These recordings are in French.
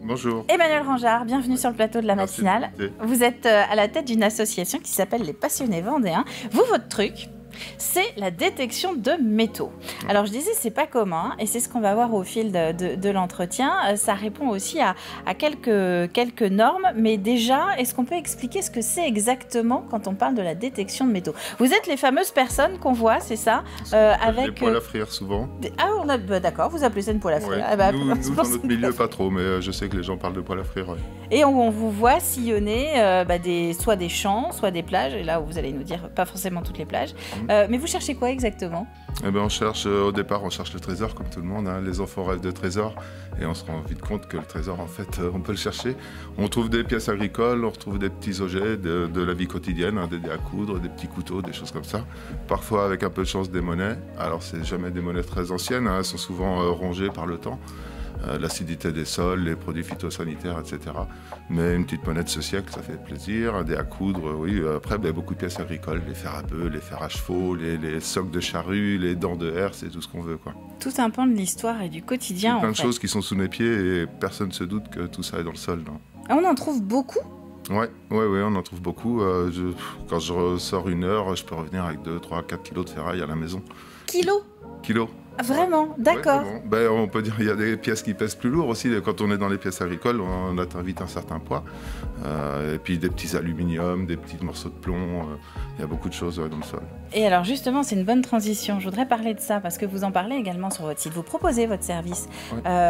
Bonjour. Emmanuel Rangeard, bienvenue sur le plateau de la matinale. Vous êtes à la tête d'une association qui s'appelle Les Passionnés Vendéens. Vous, votre truc, c'est la détection de métaux. Alors je disais, c'est pas commun et c'est ce qu'on va voir au fil de l'entretien. Ça répond aussi à quelques normes, mais déjà, est-ce qu'on peut expliquer ce que c'est exactement quand on parle de la détection de métaux? Vous êtes les fameuses personnes qu'on voit, c'est ça, avec les poêles à frire souvent. D'accord, vous appelez ça une poêle à frire. Ouais. Nous dans notre milieu, pas trop, mais je sais que les gens parlent de poêle à frire. Ouais. Et on vous voit sillonner soit des champs, soit des plages, et là où vous allez nous dire pas forcément toutes les plages. Mais vous cherchez quoi exactement? Eh ben, au départ, on cherche le trésor comme tout le monde. Hein. Les enfants rêvent de trésor et on se rend vite compte que le trésor, en fait, on peut le chercher. On trouve des pièces agricoles, on retrouve des petits objets de la vie quotidienne, hein, des dés à coudre, des petits couteaux, des choses comme ça. Parfois, avec un peu de chance, des monnaies. Alors, c'est jamais des monnaies très anciennes, hein. Elles sont souvent rongées par le temps. L'acidité des sols, les produits phytosanitaires, etc. Mais une petite monnaie de ce siècle, ça fait plaisir. Un dé à coudre, oui. Après, beaucoup de pièces agricoles, les fers à bœufs, les fers à chevaux, les socs de charrue, les dents de herse, c'est tout ce qu'on veut, quoi. Tout un pan de l'histoire et du quotidien, plein de choses qui sont sous mes pieds et personne ne se doute que tout ça est dans le sol. Non. On en trouve beaucoup? Ouais, on en trouve beaucoup. Quand je ressors une heure, je peux revenir avec 2, 3, 4 kilos de ferraille à la maison. Kilos. Vraiment, d'accord. Ouais, on peut dire qu'il y a des pièces qui pèsent plus lourd aussi. Quand on est dans les pièces agricoles, on atteint vite un certain poids. Et puis des petits aluminiums, des petits morceaux de plomb. Il y a beaucoup de choses dans le sol. Et alors justement, c'est une bonne transition. Je voudrais parler de ça parce que vous en parlez également sur votre site. Vous proposez votre service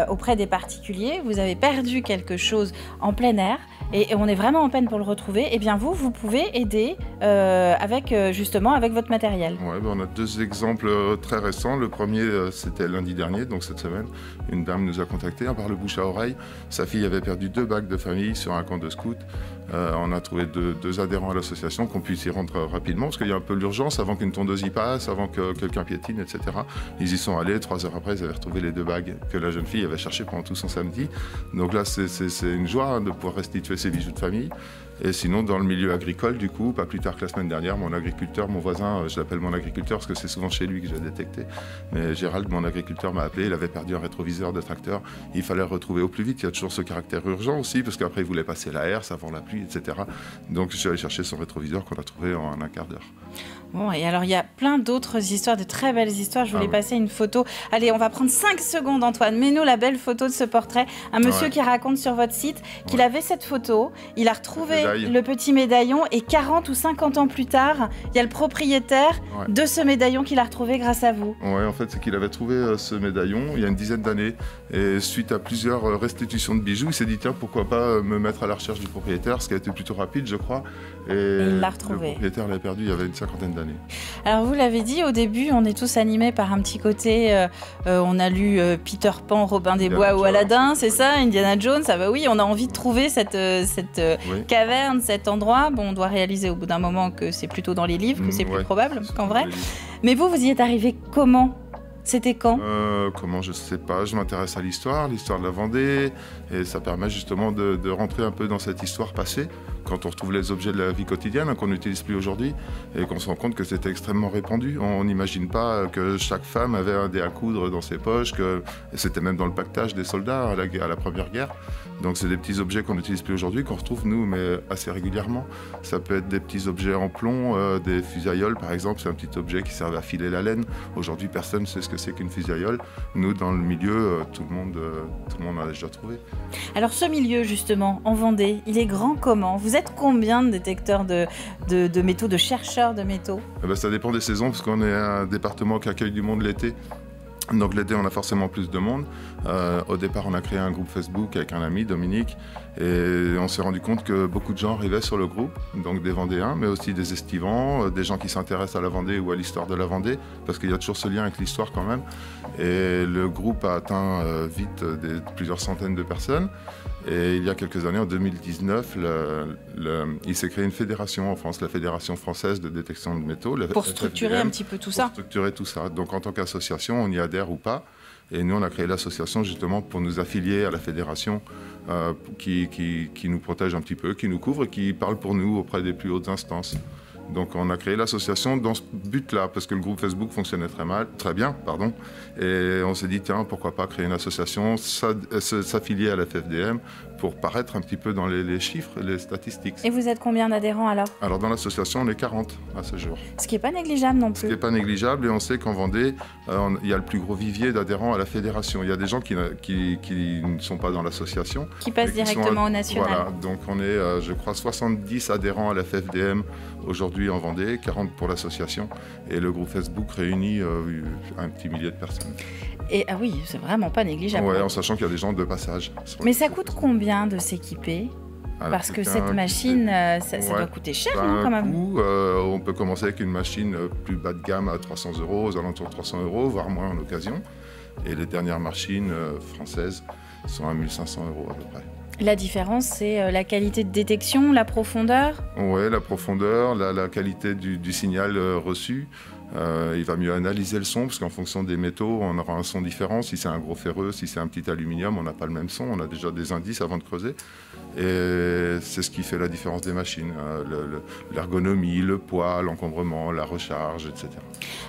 auprès des particuliers. Vous avez perdu quelque chose en plein air et on est vraiment en peine pour le retrouver. Eh bien vous pouvez aider avec votre matériel. Ouais, on a 2 exemples très récents. Le premier, c'était lundi dernier, donc cette semaine. Une dame nous a contactés par le bouche à oreille. Sa fille avait perdu 2 bagues de famille sur un camp de scout. On a trouvé 2 adhérents à l'association qu'on puisse y rendre rapidement parce qu'il y a un peu l'urgence avant qu'une tondeuse y passe, avant que quelqu'un piétine, etc. Ils y sont allés. 3 heures après, ils avaient retrouvé les 2 bagues que la jeune fille avait cherchées pendant tout son samedi. Donc là, c'est une joie de pouvoir restituer ses bijoux de famille. Et sinon, dans le milieu agricole, du coup, pas plus tard que la semaine dernière, mon agriculteur, mon voisin, je l'appelle mon agriculteur parce que c'est souvent chez lui que j'ai détecté, mais Gérald, mon agriculteur, m'a appelé, il avait perdu un rétroviseur de tracteur, il fallait le retrouver au plus vite, il y a toujours ce caractère urgent aussi, parce qu'après il voulait passer la herse avant la pluie, etc. Donc je suis allé chercher son rétroviseur qu'on a trouvé en un quart d'heure. Bon, et alors il y a plein d'autres histoires, de très belles histoires. Je voulais passer une photo. Allez, on va prendre 5 secondes, Antoine. Mets-nous la belle photo de ce portrait. Un monsieur qui raconte sur votre site qu'il avait cette photo. Il a retrouvé le petit médaillon et 40 ou 50 ans plus tard, il y a le propriétaire de ce médaillon qu'il a retrouvé grâce à vous. Ouais, en fait, c'est qu'il avait trouvé ce médaillon il y a une dizaine d'années. Et suite à plusieurs restitutions de bijoux, il s'est dit tiens, pourquoi pas me mettre à la recherche du propriétaire, ce qui a été plutôt rapide, je crois. Et il l'a retrouvé. Le propriétaire l'a perdu il y avait une 50aine d'années. Alors vous l'avez dit au début, on est tous animés par un petit côté, on a lu Peter Pan, Robin des Bois ou Aladdin, c'est ça, Indiana Jones, ça va, oui, on a envie de trouver cette caverne, cet endroit. Bon, on doit réaliser au bout d'un moment que c'est plutôt dans les livres, que c'est plus probable qu'en vrai. Mais vous y êtes arrivé comment ? C'était quand? Comment, je sais pas. Je m'intéresse à l'histoire de la Vendée, et ça permet justement de rentrer un peu dans cette histoire passée, quand on retrouve les objets de la vie quotidienne qu'on n'utilise plus aujourd'hui, et qu'on se rend compte que c'était extrêmement répandu. On n'imagine pas que chaque femme avait un dé à coudre dans ses poches, que c'était même dans le pactage des soldats à la Première Guerre. Donc c'est des petits objets qu'on n'utilise plus aujourd'hui, qu'on retrouve nous, mais assez régulièrement. Ça peut être des petits objets en plomb, des fusailloles par exemple, c'est un petit objet qui servait à filer la laine. Aujourd'hui, personne ne sait ce que c'est qu'une fusaillole. Nous, dans le milieu, tout le monde en a déjà trouvé. Alors ce milieu, justement, en Vendée, il est grand comment? Vous êtes combien de détecteurs de métaux, de chercheurs de métaux? Ça dépend des saisons, parce qu'on est un département qui accueille du monde l'été. Donc l'été, on a forcément plus de monde. Au départ, on a créé un groupe Facebook avec un ami, Dominique, et on s'est rendu compte que beaucoup de gens arrivaient sur le groupe, donc des Vendéens, mais aussi des estivants, des gens qui s'intéressent à la Vendée ou à l'histoire de la Vendée, parce qu'il y a toujours ce lien avec l'histoire quand même. Et le groupe a atteint vite plusieurs centaines de personnes. Et il y a quelques années, en 2019, il s'est créé une fédération en France, la Fédération française de détection de métaux. Pour structurer un petit peu tout ça. Pour structurer tout ça. Donc en tant qu'association, on y adhère ou pas. Et nous, on a créé l'association justement pour nous affilier à la fédération qui nous protège un petit peu, qui nous couvre et qui parle pour nous auprès des plus hautes instances. Donc on a créé l'association dans ce but-là, parce que le groupe Facebook fonctionnait très bien, et on s'est dit, tiens, pourquoi pas créer une association, s'affilier à la FFDM pour paraître un petit peu dans les chiffres, les statistiques. Et vous êtes combien d'adhérents alors? Alors dans l'association, on est 40 à ce jour. Ce qui n'est pas négligeable non plus. Ce qui n'est pas négligeable, et on sait qu'en Vendée, il y a le plus gros vivier d'adhérents à la fédération. Il y a des gens qui ne sont pas dans l'association. Qui passent directement au national. Voilà, donc on est, je crois, 70 adhérents à la FFDM aujourd'hui en Vendée, 40 pour l'association, et le groupe Facebook réunit un petit millier de personnes. Et ah oui, c'est vraiment pas négligeable. Ouais, en sachant qu'il y a des gens de passage. Mais ça coûte combien de s'équiper? Parce que cette machine, ça doit coûter cher, non, quand même. On peut commencer avec une machine plus bas de gamme à 300 €, aux alentours de 300 €, voire moins en occasion. Et les dernières machines françaises sont à 1 500 € à peu près. La différence, c'est la qualité de détection, la profondeur? Oui, la profondeur, la qualité du signal reçu. Il va mieux analyser le son, parce qu'en fonction des métaux, on aura un son différent. Si c'est un gros ferreux, si c'est un petit aluminium, on n'a pas le même son. On a déjà des indices avant de creuser. Et c'est ce qui fait la différence des machines. L'ergonomie, le poids, l'encombrement, la recharge, etc.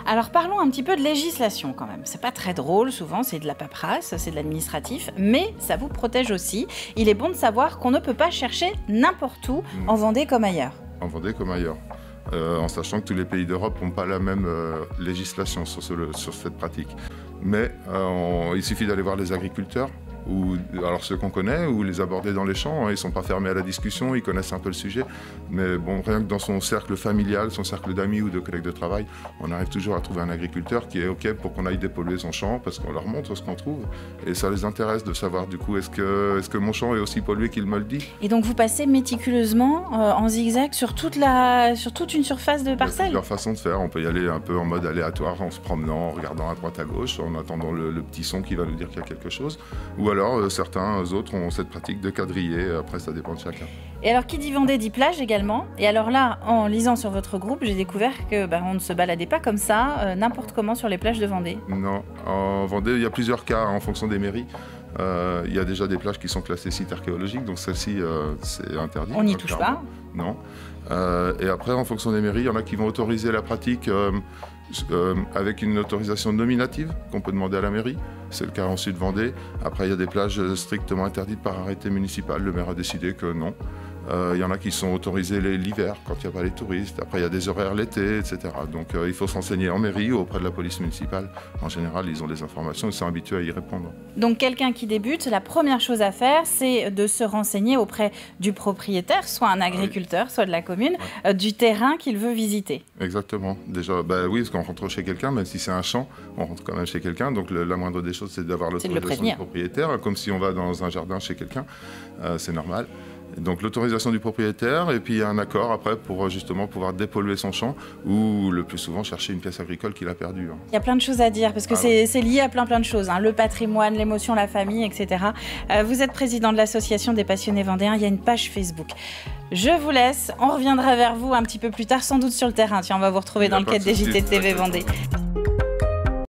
Alors parlons un petit peu de législation quand même. C'est pas très drôle, souvent c'est de la paperasse, c'est de l'administratif, mais ça vous protège aussi. Il est bon de savoir qu'on ne peut pas chercher n'importe où, en Vendée comme ailleurs. En Vendée comme ailleurs. En sachant que tous les pays d'Europe n'ont pas la même législation sur cette pratique. Mais il suffit d'aller voir les agriculteurs, alors ceux qu'on connaît, ou les aborder dans les champs. Ils ne sont pas fermés à la discussion, ils connaissent un peu le sujet. Mais bon, rien que dans son cercle familial, son cercle d'amis ou de collègues de travail, on arrive toujours à trouver un agriculteur qui est OK pour qu'on aille dépolluer son champ, parce qu'on leur montre ce qu'on trouve. Et ça les intéresse de savoir, du coup, est-ce que mon champ est aussi pollué qu'il me le dit? Et donc vous passez méticuleusement en zigzag sur toute une surface de parcelle? Il y a plusieurs façons de faire. On peut y aller un peu en mode aléatoire, en se promenant, en regardant à droite à gauche, en attendant le petit son qui va nous dire qu'il y a quelque chose. Ou alors, certains autres ont cette pratique de quadriller. Après, ça dépend de chacun. Et alors, qui dit Vendée dit plage également. Et alors là, en lisant sur votre groupe, j'ai découvert que on ne se baladait pas comme ça, n'importe comment sur les plages de Vendée. Non, en Vendée, il y a plusieurs cas en fonction des mairies. Il y a déjà des plages qui sont classées sites archéologiques, donc celle-ci, c'est interdit. On n'y touche pas? Non. Et après, en fonction des mairies, il y en a qui vont autoriser la pratique avec une autorisation nominative qu'on peut demander à la mairie. C'est le cas en Sud-Vendée. Après, il y a des plages strictement interdites par arrêté municipal. Le maire a décidé que non. Il y en a qui sont autorisés l'hiver, quand il n'y a pas les touristes. Après, il y a des horaires l'été, etc. Donc, il faut s'enseigner en mairie ou auprès de la police municipale. En général, ils ont des informations et sont habitués à y répondre. Donc, quelqu'un qui débute, la première chose à faire, c'est de se renseigner auprès du propriétaire, soit un agriculteur, soit de la commune, du terrain qu'il veut visiter. Exactement. Déjà, oui, parce qu'on rentre chez quelqu'un, même si c'est un champ, on rentre quand même chez quelqu'un. Donc, la moindre des choses, c'est d'avoir l'autorisation du propriétaire, comme si on va dans un jardin chez quelqu'un. C'est normal. Donc l'autorisation du propriétaire, et puis il y a un accord après pour justement pouvoir dépolluer son champ, ou le plus souvent chercher une pièce agricole qu'il a perdue. Il y a plein de choses à dire, parce que c'est lié à plein de choses, le patrimoine, l'émotion, la famille, etc. Vous êtes président de l'association des passionnés vendéens, il y a une page Facebook. Je vous laisse, on reviendra vers vous un petit peu plus tard, sans doute sur le terrain. Tiens, on va vous retrouver dans le cadre des JT de TV Vendée.